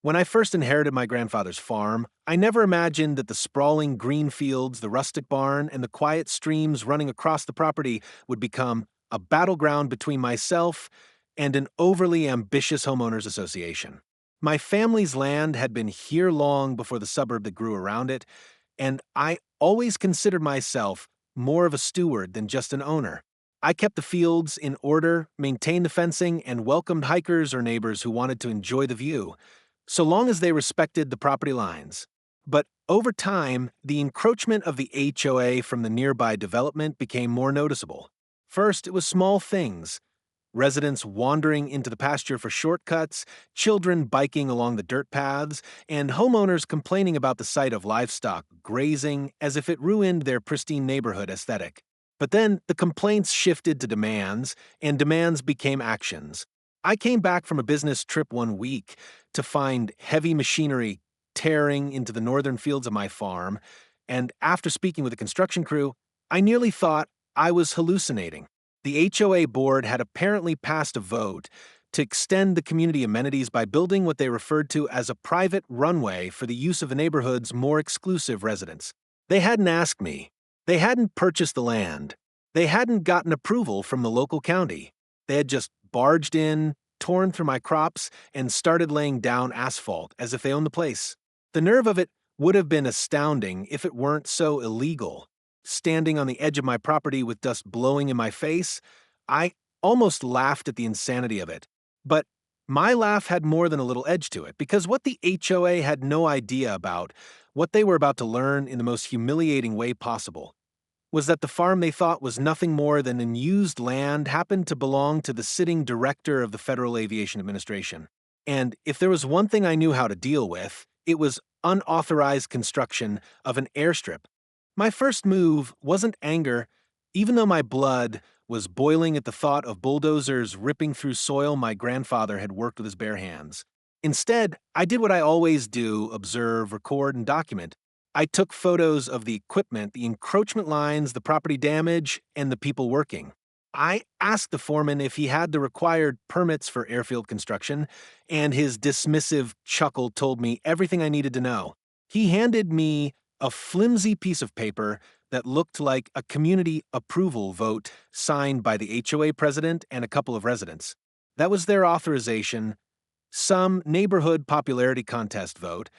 When I first inherited my grandfather's farm, I never imagined that the sprawling green fields, the rustic barn, and the quiet streams running across the property would become a battleground between myself and an overly ambitious homeowners association. My family's land had been here long before the suburb that grew around it, and I always considered myself more of a steward than just an owner. I kept the fields in order, maintained the fencing, and welcomed hikers or neighbors who wanted to enjoy the view, so long as they respected the property lines. But over time, the encroachment of the HOA from the nearby development became more noticeable. First, it was small things: residents wandering into the pasture for shortcuts, children biking along the dirt paths, and homeowners complaining about the sight of livestock grazing as if it ruined their pristine neighborhood aesthetic. But then the complaints shifted to demands, and demands became actions. I came back from a business trip one week to find heavy machinery tearing into the northern fields of my farm, and after speaking with the construction crew, I nearly thought I was hallucinating. The HOA board had apparently passed a vote to extend the community amenities by building what they referred to as a private runway for the use of the neighborhood's more exclusive residents. They hadn't asked me. They hadn't purchased the land. They hadn't gotten approval from the local county. They had just barged in, torn through my crops, and started laying down asphalt as if they owned the place. The nerve of it would have been astounding if it weren't so illegal. Standing on the edge of my property with dust blowing in my face, I almost laughed at the insanity of it. But my laugh had more than a little edge to it, because what the HOA had no idea about, what they were about to learn in the most humiliating way possible, was that the farm they thought was nothing more than unused land happened to belong to the sitting director of the Federal Aviation Administration. And if there was one thing I knew how to deal with, it was unauthorized construction of an airstrip. My first move wasn't anger, even though my blood was boiling at the thought of bulldozers ripping through soil my grandfather had worked with his bare hands. Instead, I did what I always do: observe, record, and document. I took photos of the equipment, the encroachment lines, the property damage, and the people working. I asked the foreman if he had the required permits for airfield construction, and his dismissive chuckle told me everything I needed to know. He handed me a flimsy piece of paper that looked like a community approval vote signed by the HOA president and a couple of residents. That was their authorization, some neighborhood popularity contest vote,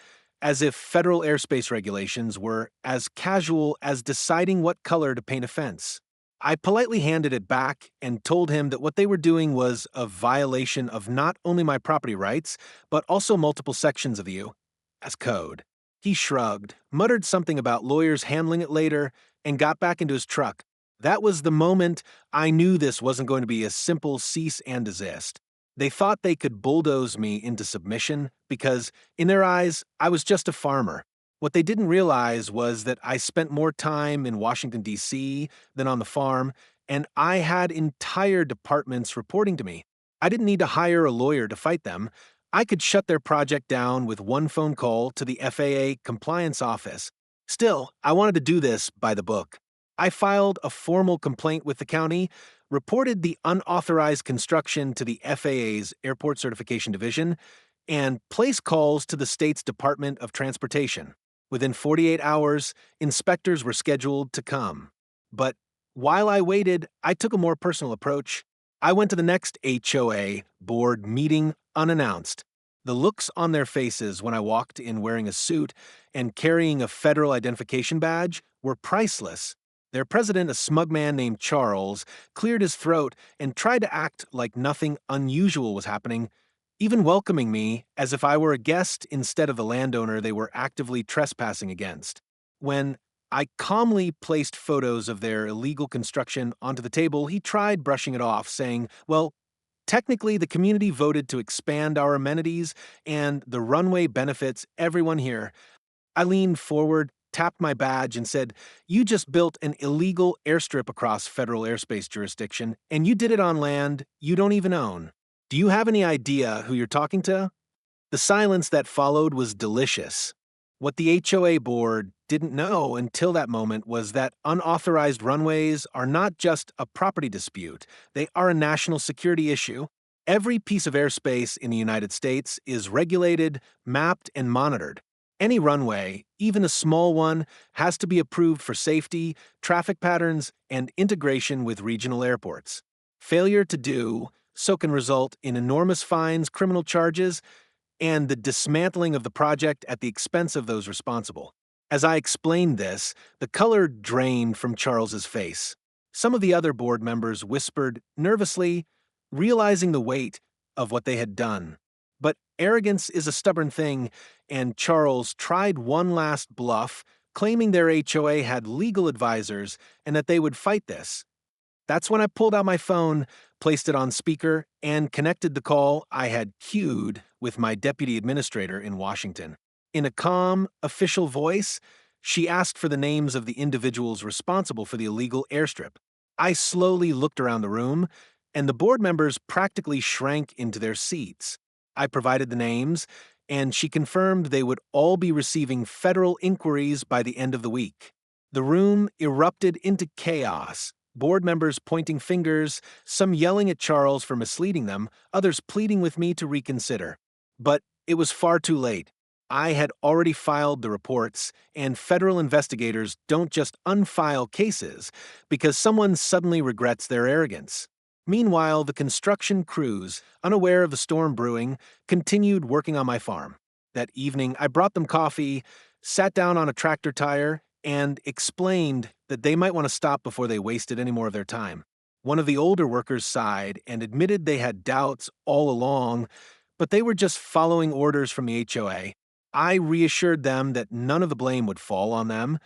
as if federal airspace regulations were as casual as deciding what color to paint a fence. I politely handed it back and told him that what they were doing was a violation of not only my property rights, but also multiple sections of the U.S. code. He shrugged, muttered something about lawyers handling it later, and got back into his truck. That was the moment I knew this wasn't going to be a simple cease and desist. They thought they could bulldoze me into submission because, in their eyes, I was just a farmer. What they didn't realize was that I spent more time in Washington, D.C. than on the farm, and I had entire departments reporting to me. I didn't need to hire a lawyer to fight them. I could shut their project down with one phone call to the FAA compliance office. Still, I wanted to do this by the book. I filed a formal complaint with the county, reported the unauthorized construction to the FAA's Airport Certification Division, and placed calls to the state's Department of Transportation. Within 48 hours, inspectors were scheduled to come. But while I waited, I took a more personal approach. I went to the next HOA board meeting unannounced. The looks on their faces when I walked in wearing a suit and carrying a federal identification badge were priceless. Their president, a smug man named Charles, cleared his throat and tried to act like nothing unusual was happening, even welcoming me as if I were a guest instead of the landowner they were actively trespassing against. When I calmly placed photos of their illegal construction onto the table, he tried brushing it off, saying, "Well, technically the community voted to expand our amenities, and the runway benefits everyone here." I leaned forward, tapped my badge, and said, "You just built an illegal airstrip across federal airspace jurisdiction, and you did it on land you don't even own. Do you have any idea who you're talking to?" The silence that followed was delicious. What the HOA board didn't know until that moment was that unauthorized runways are not just a property dispute, they are a national security issue. Every piece of airspace in the United States is regulated, mapped, and monitored. Any runway, even a small one, has to be approved for safety, traffic patterns, and integration with regional airports. Failure to do so can result in enormous fines, criminal charges, and the dismantling of the project at the expense of those responsible. As I explained this, the color drained from Charles's face. Some of the other board members whispered nervously, realizing the weight of what they had done. But arrogance is a stubborn thing, and Charles tried one last bluff, claiming their HOA had legal advisors and that they would fight this. That's when I pulled out my phone, placed it on speaker, and connected the call I had queued with my deputy administrator in Washington. In a calm, official voice, she asked for the names of the individuals responsible for the illegal airstrip. I slowly looked around the room, and the board members practically shrank into their seats. I provided the names, and she confirmed they would all be receiving federal inquiries by the end of the week. The room erupted into chaos. Board members pointing fingers, some yelling at Charles for misleading them, others pleading with me to reconsider. But it was far too late. I had already filed the reports, and federal investigators don't just unfile cases because someone suddenly regrets their arrogance. Meanwhile, the construction crews, unaware of the storm brewing, continued working on my farm. That evening, I brought them coffee, sat down on a tractor tire, and explained that they might want to stop before they wasted any more of their time. One of the older workers sighed and admitted they had doubts all along, but they were just following orders from the HOA. I reassured them that none of the blame would fall on them,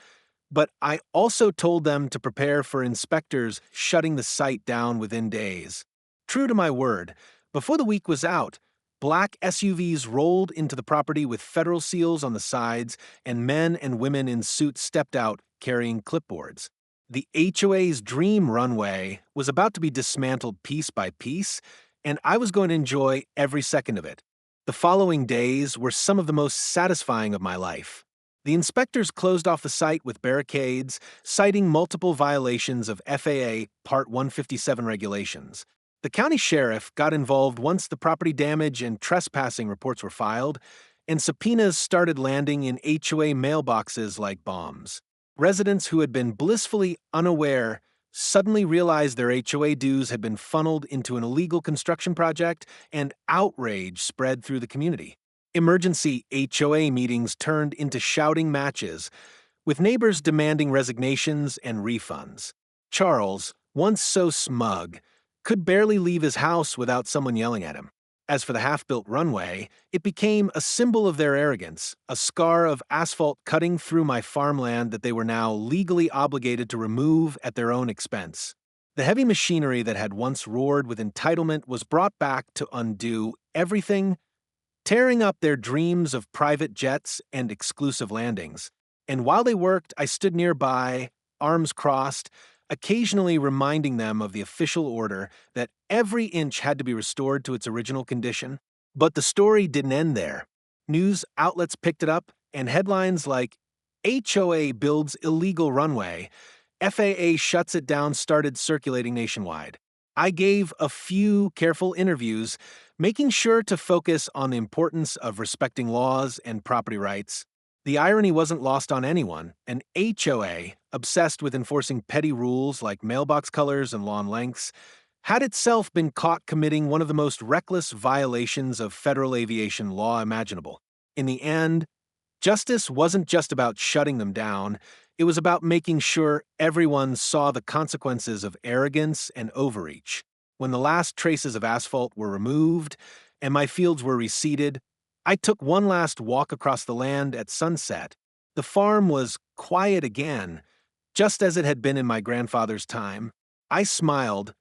but I also told them to prepare for inspectors shutting the site down within days. True to my word, before the week was out, black SUVs rolled into the property with federal seals on the sides, and men and women in suits stepped out carrying clipboards. The HOA's dream runway was about to be dismantled piece by piece, and I was going to enjoy every second of it. The following days were some of the most satisfying of my life. The inspectors closed off the site with barricades, citing multiple violations of FAA Part 157 regulations. The county sheriff got involved once the property damage and trespassing reports were filed, and subpoenas started landing in HOA mailboxes like bombs. Residents who had been blissfully unaware suddenly realized their HOA dues had been funneled into an illegal construction project, and outrage spread through the community. Emergency HOA meetings turned into shouting matches, with neighbors demanding resignations and refunds. Charles, once so smug, could barely leave his house without someone yelling at him. As for the half-built runway, it became a symbol of their arrogance, a scar of asphalt cutting through my farmland that they were now legally obligated to remove at their own expense. The heavy machinery that had once roared with entitlement was brought back to undo everything, tearing up their dreams of private jets and exclusive landings. And while they worked, I stood nearby, arms crossed, occasionally reminding them of the official order that every inch had to be restored to its original condition. But the story didn't end there. News outlets picked it up, and headlines like HOA builds illegal runway, FAA shuts it down started circulating nationwide. I gave a few careful interviews, making sure to focus on the importance of respecting laws and property rights. The irony wasn't lost on anyone. An HOA, obsessed with enforcing petty rules like mailbox colors and lawn lengths, had itself been caught committing one of the most reckless violations of federal aviation law imaginable. In the end, justice wasn't just about shutting them down, it was about making sure everyone saw the consequences of arrogance and overreach. When the last traces of asphalt were removed and my fields were reseeded, I took one last walk across the land at sunset. The farm was quiet again, just as it had been in my grandfather's time. I smiled,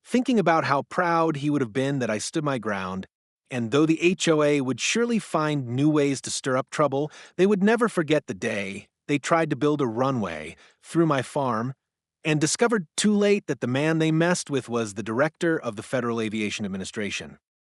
thinking about how proud he would have been that I stood my ground, and though the HOA would surely find new ways to stir up trouble, they would never forget the day they tried to build a runway through my farm and discovered too late that the man they messed with was the director of the Federal Aviation Administration.